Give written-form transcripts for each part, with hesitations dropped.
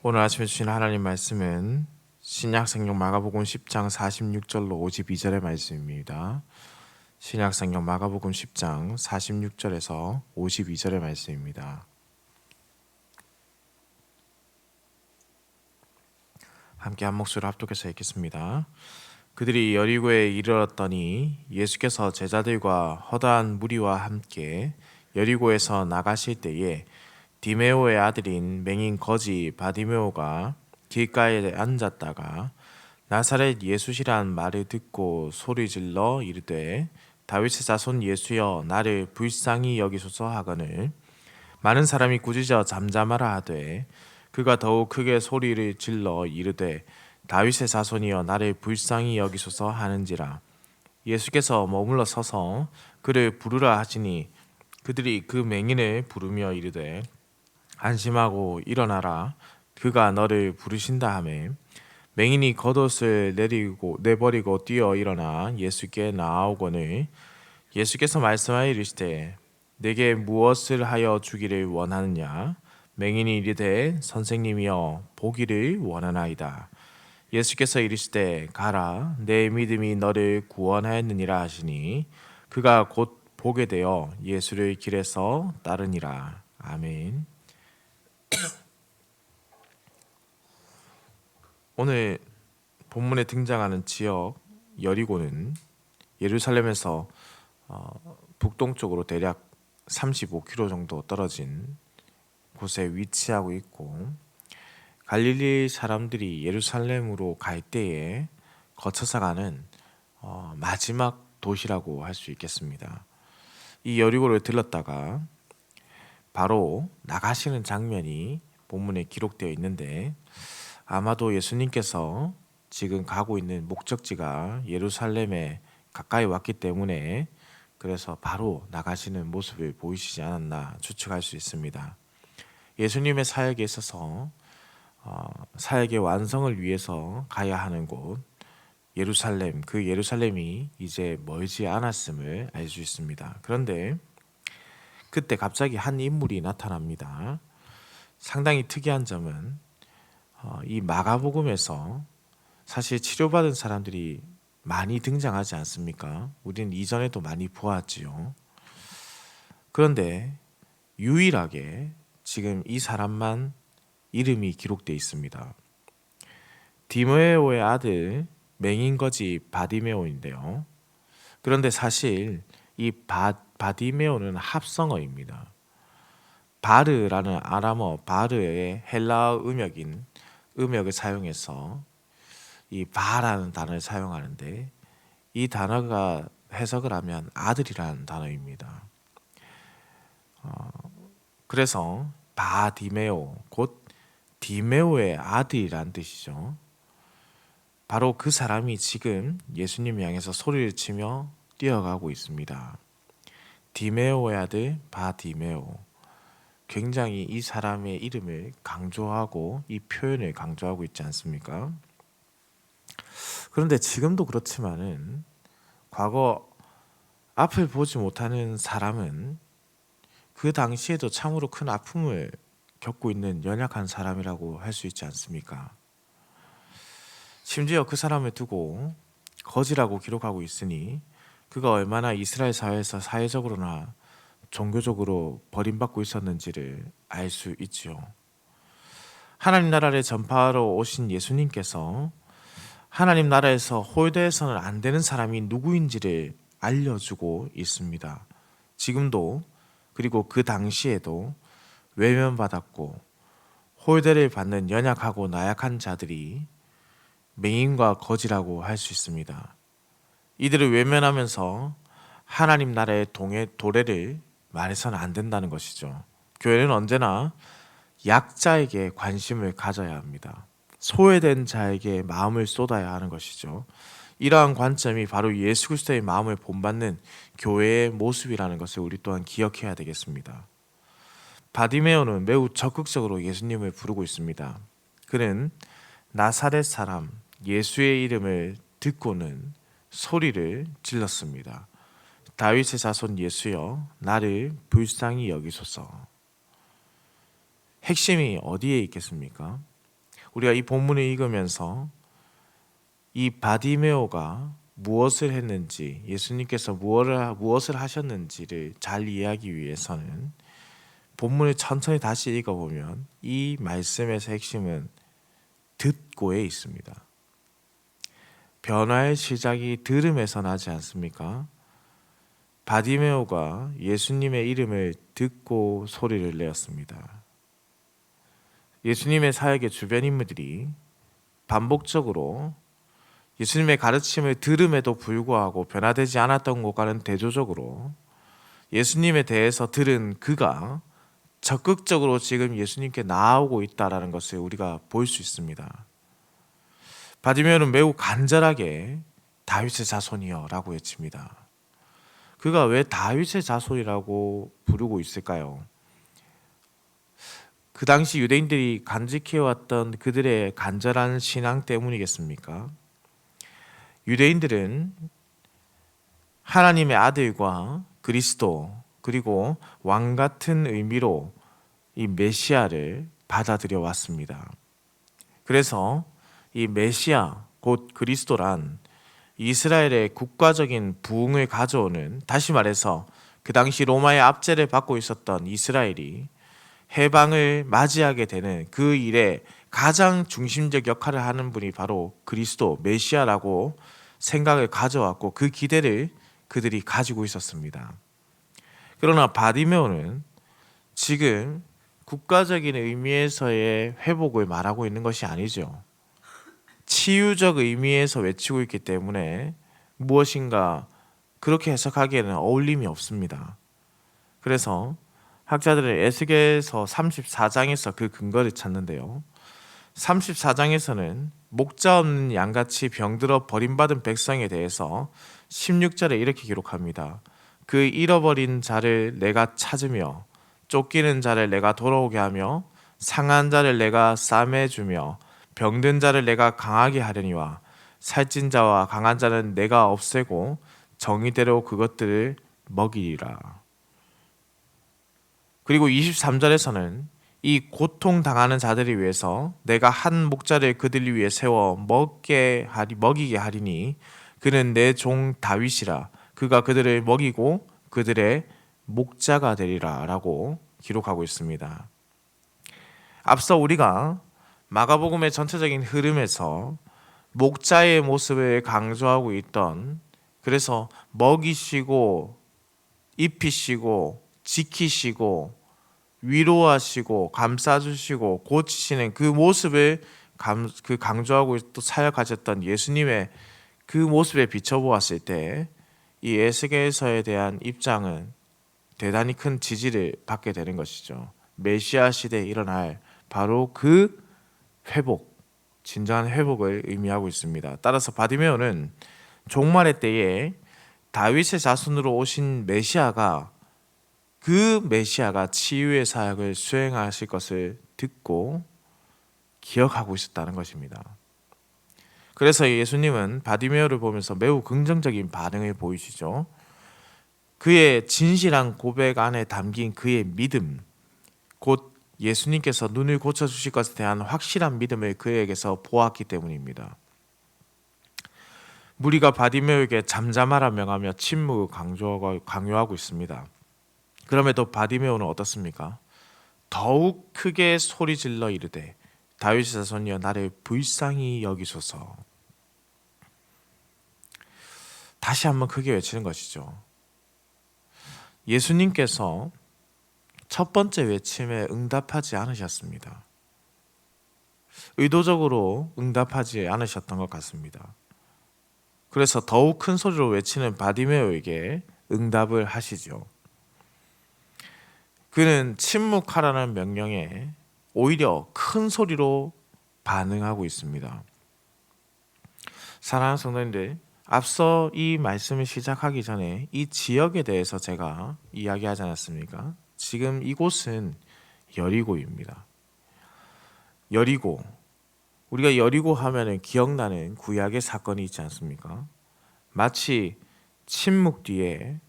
오늘 아침에 주신 하나님 말씀은 신약성경 마가복음 10장 46절로 52절의 말씀입니다. 신약성경 마가복음 10장 46절에서 52절의 말씀입니다. 함께 한 목소리로 합독해서 읽겠습니다. 그들이 여리고에 이르렀더니 예수께서 제자들과 허다한 무리와 함께 여리고에서 나가실 때에 디메오의 아들인 맹인 거지 바디메오가 길가에 앉았다가 나사렛 예수시란 말을 듣고 소리질러 이르되 다윗의 자손 예수여 나를 불쌍히 여기소서 하거늘 많은 사람이 꾸짖어 잠잠하라 하되 그가 더욱 크게 소리를 질러 이르되 다윗의 자손이여 나를 불쌍히 여기소서 하는지라. 예수께서 머물러 서서 그를 부르라 하시니 그들이 그 맹인을 부르며 이르되 안심하고 일어나라 그가 너를 부르신다 하매 맹인이 겉옷을 내버리고 뛰어 일어나 예수께 나아오거늘 예수께서 말씀하여 이르시되 내게 무엇을 하여 주기를 원하느냐. 맹인이 이르되 선생님이여 보기를 원하나이다. 예수께서 이르시되 가라 내 믿음이 너를 구원하였느니라 하시니 그가 곧 보게 되어 예수를 길에서 따르니라. 아멘. 오늘 본문에 등장하는 지역 여리고는 예루살렘에서 북동쪽으로 대략 35km 정도 떨어진 곳에 위치하고 있고 갈릴리 사람들이 예루살렘으로 갈 때에 거쳐서 가는 마지막 도시라고 할 수 있겠습니다. 이 여리고를 들렀다가 바로 나가시는 장면이 본문에 기록되어 있는데 아마도 예수님께서 지금 가고 있는 목적지가 예루살렘에 가까이 왔기 때문에 그래서 바로 나가시는 모습을 보이시지 않았나 추측할 수 있습니다. 예수님의 사역에 있어서 사역의 완성을 위해서 가야 하는 곳 예루살렘, 그 예루살렘이 이제 멀지 않았음을 알 수 있습니다. 그런데 그때 갑자기 한 인물이 나타납니다. 상당히 특이한 점은 이 마가복음에서 사실 치료받은 사람들이 많이 등장하지 않습니까? 우리는 이전에도 많이 보았지요. 그런데 유일하게 지금 이 사람만 이름이 기록되어 있습니다. 디메오의 아들 맹인거지 바디메오인데요. 그런데 사실 이 바디메오는 합성어입니다. 바르라는 아람어 바르의 헬라어 음역을 사용해서 이 바라는 단어를 사용하는데 이 단어가 해석을 하면 아들이라는 단어입니다. 그래서 바디메오 곧 디메오의 아들이란 뜻이죠. 바로 그 사람이 지금 예수님 향해서 소리를 치며 뛰어가고 있습니다. 디메오의 아들 바디메오. 굉장히 이 사람의 이름을 강조하고 이 표현을 강조하고 있지 않습니까? 그런데 지금도 그렇지만은 과거 앞을 보지 못하는 사람은 그 당시에도 참으로 큰 아픔을 겪고 있는 연약한 사람이라고 할 수 있지 않습니까? 심지어 그 사람을 두고 거지라고 기록하고 있으니 그가 얼마나 이스라엘 사회에서 사회적으로나 종교적으로 버림받고 있었는지를 알 수 있지요. 하나님 나라를 전파하러 오신 예수님께서 하나님 나라에서 홀대해서는 안 되는 사람이 누구인지를 알려주고 있습니다. 지금도 그리고 그 당시에도 외면받았고 홀대를 받는 연약하고 나약한 자들이 맹인과 거지라고 할 수 있습니다. 이들을 외면하면서 하나님 나라의 도래를 말해서는 안 된다는 것이죠. 교회는 언제나 약자에게 관심을 가져야 합니다. 소외된 자에게 마음을 쏟아야 하는 것이죠. 이러한 관점이 바로 예수 그리스도의 마음을 본받는 교회의 모습이라는 것을 우리 또한 기억해야 되겠습니다. 바디메오는 매우 적극적으로 예수님을 부르고 있습니다. 그는 나사렛 사람 예수의 이름을 듣고는 소리를 질렀습니다. 다윗의 자손 예수여 나를 불쌍히 여기소서. 핵심이 어디에 있겠습니까? 우리가 이 본문을 읽으면서 이 바디메오가 무엇을 했는지, 예수님께서 무엇을 하셨는지를 잘 이해하기 위해서는 본문을 천천히 다시 읽어보면 이 말씀에서 핵심은 듣고에 있습니다. 변화의 시작이 들음에서 나지 않습니까? 바디메오가 예수님의 이름을 듣고 소리를 내었습니다. 예수님의 사역의 주변 인물들이 반복적으로 예수님의 가르침을 들음에도 불구하고 변화되지 않았던 것과는 대조적으로 예수님에 대해서 들은 그가 적극적으로 지금 예수님께 나아오고 있다는 것을 우리가 볼 수 있습니다. 바디메오는 매우 간절하게 다윗의 자손이여 라고 외칩니다. 그가 왜 다윗의 자손이라고 부르고 있을까요? 그 당시 유대인들이 간직해왔던 그들의 간절한 신앙 때문이겠습니까? 유대인들은 하나님의 아들과 그리스도 그리고 왕 같은 의미로 이 메시아를 받아들여 왔습니다. 그래서 이 메시아 곧 그리스도란 이스라엘의 국가적인 부흥을 가져오는, 다시 말해서 그 당시 로마의 압제를 받고 있었던 이스라엘이 해방을 맞이하게 되는 그 일에 가장 중심적 역할을 하는 분이 바로 그리스도 메시아라고 생각을 가져왔고 그 기대를 그들이 가지고 있었습니다. 그러나 바디메오는 지금 국가적인 의미에서의 회복을 말하고 있는 것이 아니죠. 치유적 의미에서 외치고 있기 때문에 무엇인가 그렇게 해석하기에는 어울림이 없습니다. 그래서 학자들은 에스겔서 34장에서 그 근거를 찾는데요. 34장에서는 목자 없는 양같이 병들어 버림받은 백성에 대해서 16절에 이렇게 기록합니다. 그 잃어버린 자를 내가 찾으며 쫓기는 자를 내가 돌아오게 하며 상한 자를 내가 싸매주며 병든 자를 내가 강하게 하려니와 살찐 자와 강한 자는 내가 없애고 정의대로 그것들을 먹이리라. 그리고 23절에서는 이 고통당하는 자들을 위해서 내가 한 목자를 그들 위해 세워 먹이게 하리니 그는 내 종 다윗이라. 그가 그들을 먹이고 그들의 목자가 되리라 라고 기록하고 있습니다. 앞서 우리가 마가복음의 전체적인 흐름에서 목자의 모습을 강조하고 있던, 그래서 먹이시고 입히시고 지키시고 위로하시고 감싸주시고 고치시는 그 모습을 강조하고 또 사역하셨던 예수님의 그 모습에 비춰보았을 때 이 에스겔서에 대한 입장은 대단히 큰 지지를 받게 되는 것이죠. 메시아 시대에 일어날 바로 그 회복, 진정한 회복을 의미하고 있습니다. 따라서 바디메오는 종말의 때에 다윗의 자손으로 오신 메시아가, 그 메시아가 치유의 사역을 수행하실 것을 듣고 기억하고 있었다는 것입니다. 그래서 예수님은 바디메오를 보면서 매우 긍정적인 반응을 보이시죠. 그의 진실한 고백 안에 담긴 그의 믿음, 곧 예수님께서 눈을 고쳐주실 것에 대한 확실한 믿음을 그에게서 보았기 때문입니다. 무리가 바디메오에게 잠잠하라 명하며 침묵을 강요하고 있습니다. 그럼에도 바디메오는 어떻습니까? 더욱 크게 소리질러 이르되 다윗의 자손이여 나를 불쌍히 여기소서. 다시 한번 크게 외치는 것이죠. 예수님께서 첫 번째 외침에 응답하지 않으셨습니다. 의도적으로 응답하지 않으셨던 것 같습니다. 그래서 더욱 큰 소리로 외치는 바디메오에게 응답을 하시죠. 그는 침묵하라는 명령에 오히려 큰 소리로 반응하고 있습니다. 사랑하는 성도님들, 앞서 이 말씀을 시작하기 전에 이 지역에 대해서 제가 이야기하지 않았습니까? 지금 이곳은 여리고입니다. 여리고, 우리가 여리고 하면 기억나는 구약의 사건이 있지 않습니까? 마치 침묵 뒤에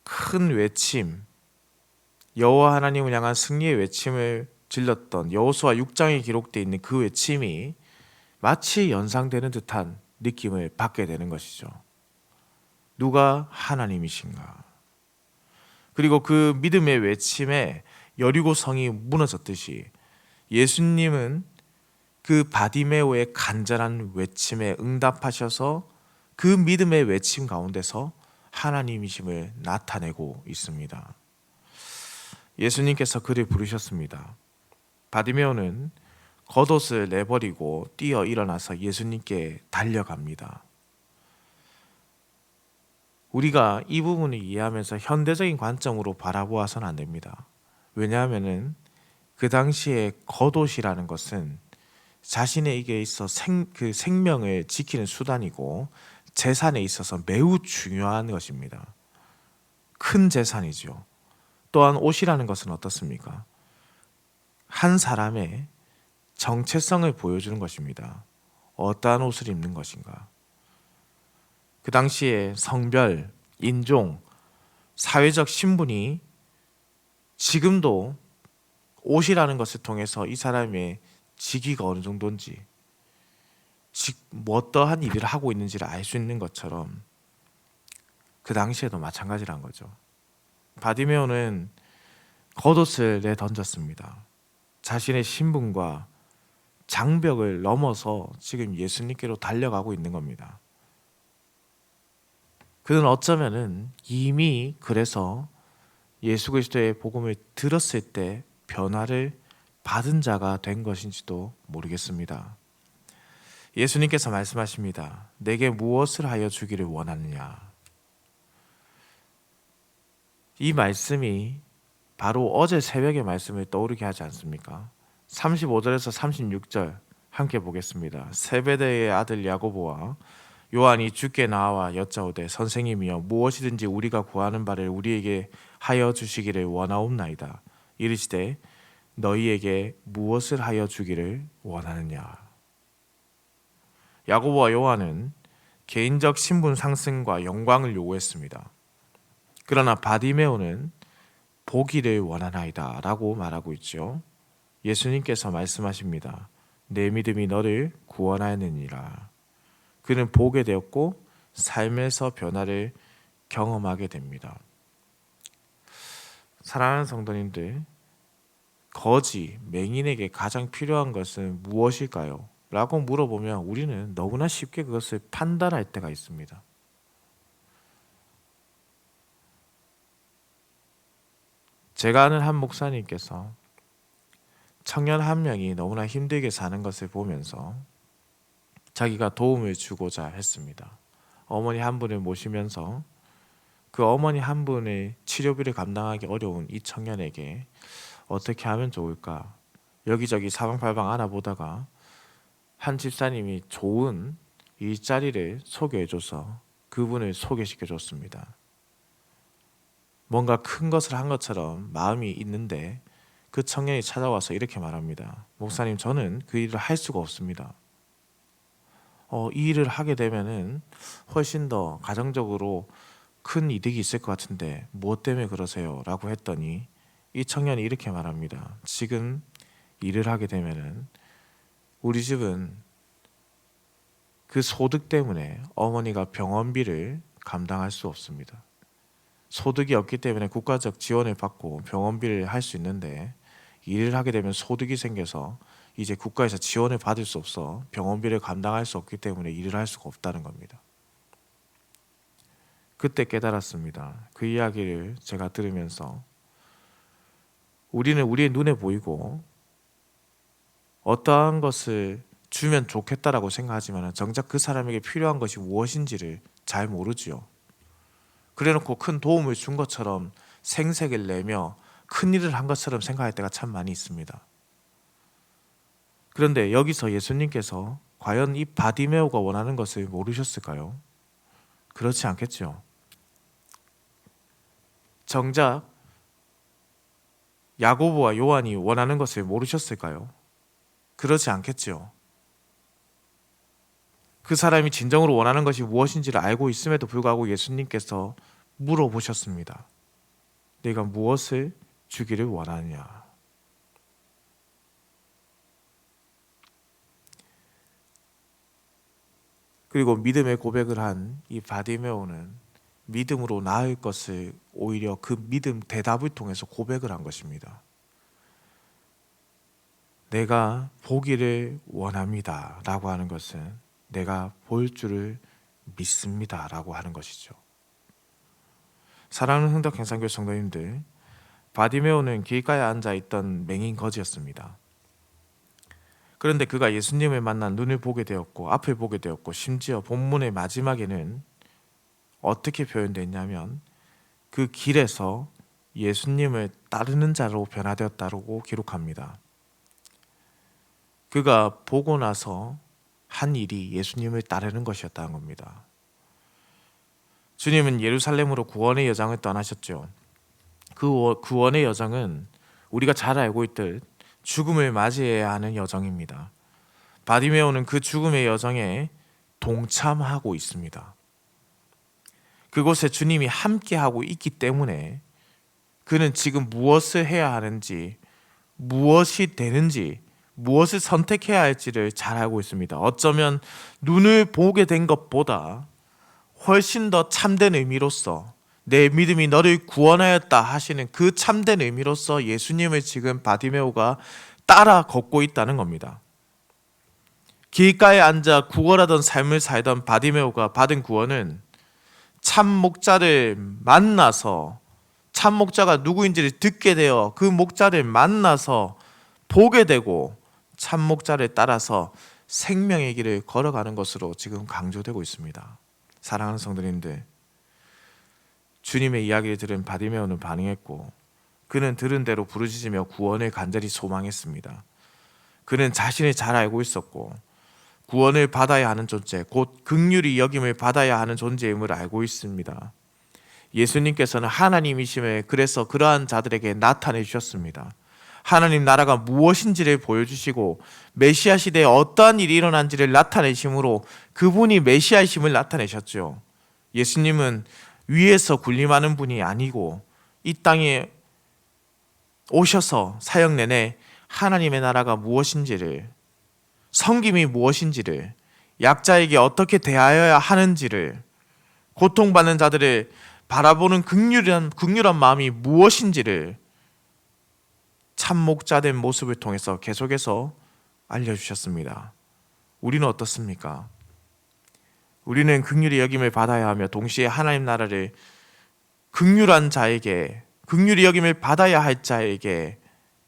큰 외침, 여호와 하나님을 향한 승리의 외침을 질렀던 여호수아 6장에 기록되어 있는 그 외침이 마치 연상되는 듯한 느낌을 받게 되는 것이죠. 누가 하나님이신가? 그리고 그 믿음의 외침에 여리고 성이 무너졌듯이 예수님은 그 바디메오의 간절한 외침에 응답하셔서 그 믿음의 외침 가운데서 하나님이심을 나타내고 있습니다. 예수님께서 그를 부르셨습니다. 바디메오는 겉옷을 내버리고 뛰어 일어나서 예수님께 달려갑니다. 우리가 이 부분을 이해하면서 현대적인 관점으로 바라보아서는 안 됩니다. 왜냐하면 그 당시에 겉옷이라는 것은 자신에게 있어 그 생명을 지키는 수단이고 재산에 있어서 매우 중요한 것입니다. 큰 재산이죠. 또한 옷이라는 것은 어떻습니까? 한 사람의 정체성을 보여주는 것입니다. 어떠한 옷을 입는 것인가? 그 당시에 성별, 인종, 사회적 신분이 지금도 옷이라는 것을 통해서 이 사람의 직위가 어느 정도인지, 어떠한 일을 하고 있는지를 알 수 있는 것처럼 그 당시에도 마찬가지란 거죠. 바디메오는 겉옷을 내던졌습니다. 자신의 신분과 장벽을 넘어서 지금 예수님께로 달려가고 있는 겁니다. 그는 어쩌면은 이미 그래서 예수 그리스도의 복음을 들었을 때 변화를 받은 자가 된 것인지도 모르겠습니다. 예수님께서 말씀하십니다. 내게 무엇을 하여 주기를 원하느냐? 이 말씀이 바로 어제 새벽의 말씀을 떠오르게 하지 않습니까? 35절에서 36절 함께 보겠습니다. 세베대의 아들 야고보와 요한이 주께 나와 여짜오되 선생님이여 무엇이든지 우리가 구하는 바를 우리에게 하여 주시기를 원하옵나이다. 이르시되 너희에게 무엇을 하여 주기를 원하느냐? 야고보와 요한은 개인적 신분 상승과 영광을 요구했습니다. 그러나 바디메오는 보기를 원하나이다 라고 말하고 있죠. 예수님께서 말씀하십니다. 내 믿음이 너를 구원하였느니라. 그는 보게 되었고 삶에서 변화를 경험하게 됩니다. 사랑하는 성도님들, 거지, 맹인에게 가장 필요한 것은 무엇일까요? 라고 물어보면 우리는 너무나 쉽게 그것을 판단할 때가 있습니다. 제가 아는 한 목사님께서 청년 한 명이 너무나 힘들게 사는 것을 보면서 자기가 도움을 주고자 했습니다. 어머니 한 분을 모시면서 그 어머니 한 분의 치료비를 감당하기 어려운 이 청년에게 어떻게 하면 좋을까? 여기저기 사방팔방 알아보다가 한 집사님이 좋은 일자리를 소개해줘서 그분을 소개시켜줬습니다. 뭔가 큰 것을 한 것처럼 마음이 있는데 그 청년이 찾아와서 이렇게 말합니다. 목사님, 저는 그 일을 할 수가 없습니다. 이 일을 하게 되면은 훨씬 더 가정적으로 큰 이득이 있을 것 같은데 무엇 때문에 그러세요? 라고 했더니 이 청년이 이렇게 말합니다. 지금 일을 하게 되면은 우리 집은 그 소득 때문에 어머니가 병원비를 감당할 수 없습니다. 소득이 없기 때문에 국가적 지원을 받고 병원비를 할 수 있는데 일을 하게 되면 소득이 생겨서 이제 국가에서 지원을 받을 수 없어 병원비를 감당할 수 없기 때문에 일을 할 수가 없다는 겁니다. 그때 깨달았습니다. 그 이야기를 제가 들으면서 우리는 우리의 눈에 보이고 어떠한 것을 주면 좋겠다라고 생각하지만 정작 그 사람에게 필요한 것이 무엇인지를 잘 모르지요. 그래놓고 큰 도움을 준 것처럼 생색을 내며 큰 일을 한 것처럼 생각할 때가 참 많이 있습니다. 그런데 여기서 예수님께서 과연 이 바디메오가 원하는 것을 모르셨을까요? 그렇지 않겠죠. 정작 야고보와 요한이 원하는 것을 모르셨을까요? 그렇지 않겠죠. 그 사람이 진정으로 원하는 것이 무엇인지를 알고 있음에도 불구하고 예수님께서 물어보셨습니다. 내가 무엇을 주기를 원하느냐? 그리고 믿음의 고백을 한 이 바디메오는 믿음으로 나을 것을 오히려 그 믿음 대답을 통해서 고백을 한 것입니다. 내가 보기를 원합니다 라고 하는 것은 내가 볼 줄을 믿습니다 라고 하는 것이죠. 사랑하는 흥덕행상교회 성도님들, 바디메오는 길가에 앉아있던 맹인 거지였습니다. 그런데 그가 예수님을 만나 눈을 보게 되었고 앞을 보게 되었고 심지어 본문의 마지막에는 어떻게 표현됐냐면 그 길에서 예수님을 따르는 자로 변화되었다고 기록합니다. 그가 보고 나서 한 일이 예수님을 따르는 것이었다는 겁니다. 주님은 예루살렘으로 구원의 여정을 떠나셨죠. 그 구원의 여정은 우리가 잘 알고 있듯 죽음을 맞이해야 하는 여정입니다. 바디메오는 그 죽음의 여정에 동참하고 있습니다. 그곳에 주님이 함께하고 있기 때문에 그는 지금 무엇을 해야 하는지, 무엇이 되는지, 무엇을 선택해야 할지를 잘 알고 있습니다. 어쩌면 눈을 보게 된 것보다 훨씬 더 참된 의미로서 내 믿음이 너를 구원하였다 하시는 그 참된 의미로서 예수님을 지금 바디메오가 따라 걷고 있다는 겁니다. 길가에 앉아 구걸하던 삶을 살던 바디메오가 받은 구원은 참 목자를 만나서 참 목자가 누구인지를 듣게 되어 그 목자를 만나서 보게 되고 참 목자를 따라서 생명의 길을 걸어가는 것으로 지금 강조되고 있습니다. 사랑하는 성도님들, 주님의 이야기를 들은 바디메오는 반응했고 그는 들은 대로 부르짖으며 구원을 간절히 소망했습니다. 그는 자신을 잘 알고 있었고 구원을 받아야 하는 존재, 곧 긍휼히 여김을 받아야 하는 존재임을 알고 있습니다. 예수님께서는 하나님이심을 그래서 그러한 자들에게 나타내 주셨습니다. 하나님 나라가 무엇인지를 보여주시고 메시아 시대에 어떠한 일이 일어난지를 나타내심으로 그분이 메시아이심을 나타내셨죠. 예수님은 위에서 군림하는 분이 아니고 이 땅에 오셔서 사역 내내 하나님의 나라가 무엇인지를, 섬김이 무엇인지를, 약자에게 어떻게 대하여야 하는지를, 고통받는 자들을 바라보는 극률한 마음이 무엇인지를 참 목자된 모습을 통해서 계속해서 알려주셨습니다. 우리는 어떻습니까? 우리는 긍휼히 여김을 받아야 하며 동시에 하나님 나라를 긍휼한 자에게, 긍휼히 여김을 받아야 할 자에게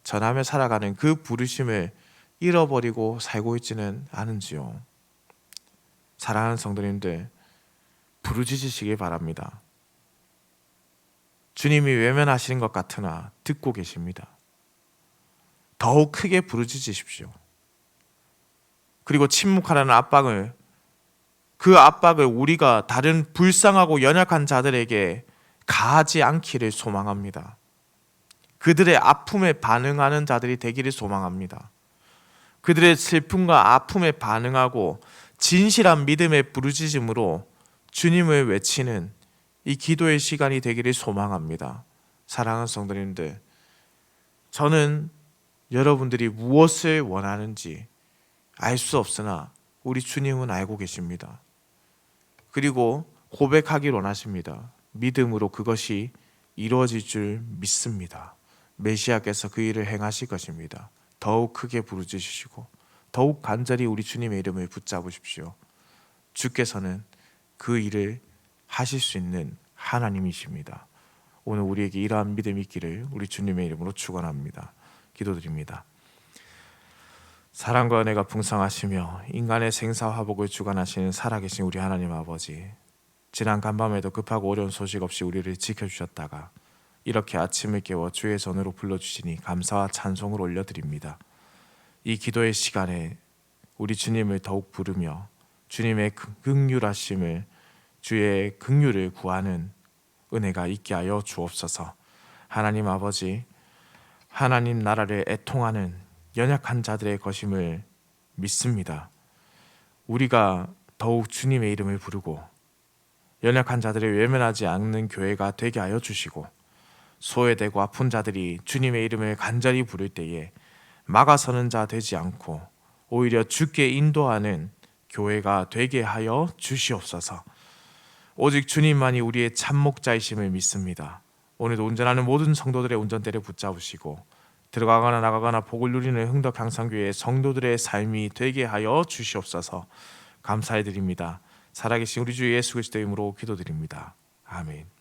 전하며 살아가는 그 부르심을 잃어버리고 살고 있지는 않은지요. 사랑하는 성도님들, 부르짖으시기 바랍니다. 주님이 외면하시는 것 같으나 듣고 계십니다. 더욱 크게 부르짖으십시오. 그리고 침묵하라는 압박을, 그 압박을 우리가 다른 불쌍하고 연약한 자들에게 가하지 않기를 소망합니다. 그들의 아픔에 반응하는 자들이 되기를 소망합니다. 그들의 슬픔과 아픔에 반응하고 진실한 믿음의 부르짖음으로 주님을 외치는 이 기도의 시간이 되기를 소망합니다. 사랑하는 성도님들, 저는 여러분들이 무엇을 원하는지 알 수 없으나 우리 주님은 알고 계십니다. 그리고 고백하길 원하십니다. 믿음으로 그것이 이루어질 줄 믿습니다. 메시아께서 그 일을 행하실 것입니다. 더욱 크게 부르짖으시고 더욱 간절히 우리 주님의 이름을 붙잡으십시오. 주께서는 그 일을 하실 수 있는 하나님이십니다. 오늘 우리에게 이러한 믿음이 있기를 우리 주님의 이름으로 축원합니다. 기도드립니다. 사랑과 은혜가 풍성하시며 인간의 생사화복을 주관하시는 살아계신 우리 하나님 아버지, 지난 간밤에도 급하고 어려운 소식 없이 우리를 지켜주셨다가 이렇게 아침을 깨워 주의 전으로 불러주시니 감사와 찬송을 올려드립니다. 이 기도의 시간에 우리 주님을 더욱 부르며 주님의 긍휼하심을, 주의 긍휼을 구하는 은혜가 있게 하여 주옵소서. 하나님 아버지, 하나님 나라를 애통하는 연약한 자들의 것임을 믿습니다. 우리가 더욱 주님의 이름을 부르고 연약한 자들을 외면하지 않는 교회가 되게 하여 주시고, 소외되고 아픈 자들이 주님의 이름을 간절히 부를 때에 막아서는 자 되지 않고 오히려 주께 인도하는 교회가 되게 하여 주시옵소서. 오직 주님만이 우리의 참 목자이심을 믿습니다. 오늘도 운전하는 모든 성도들의 운전대를 붙잡으시고 들어가거나 나가거나 복을 누리는 흥덕향상교회 성도들의 삶이 되게 하여 주시옵소서. 감사해 드립니다. 살아계신 우리 주 예수 그리스도의 이름으로 기도드립니다. 아멘.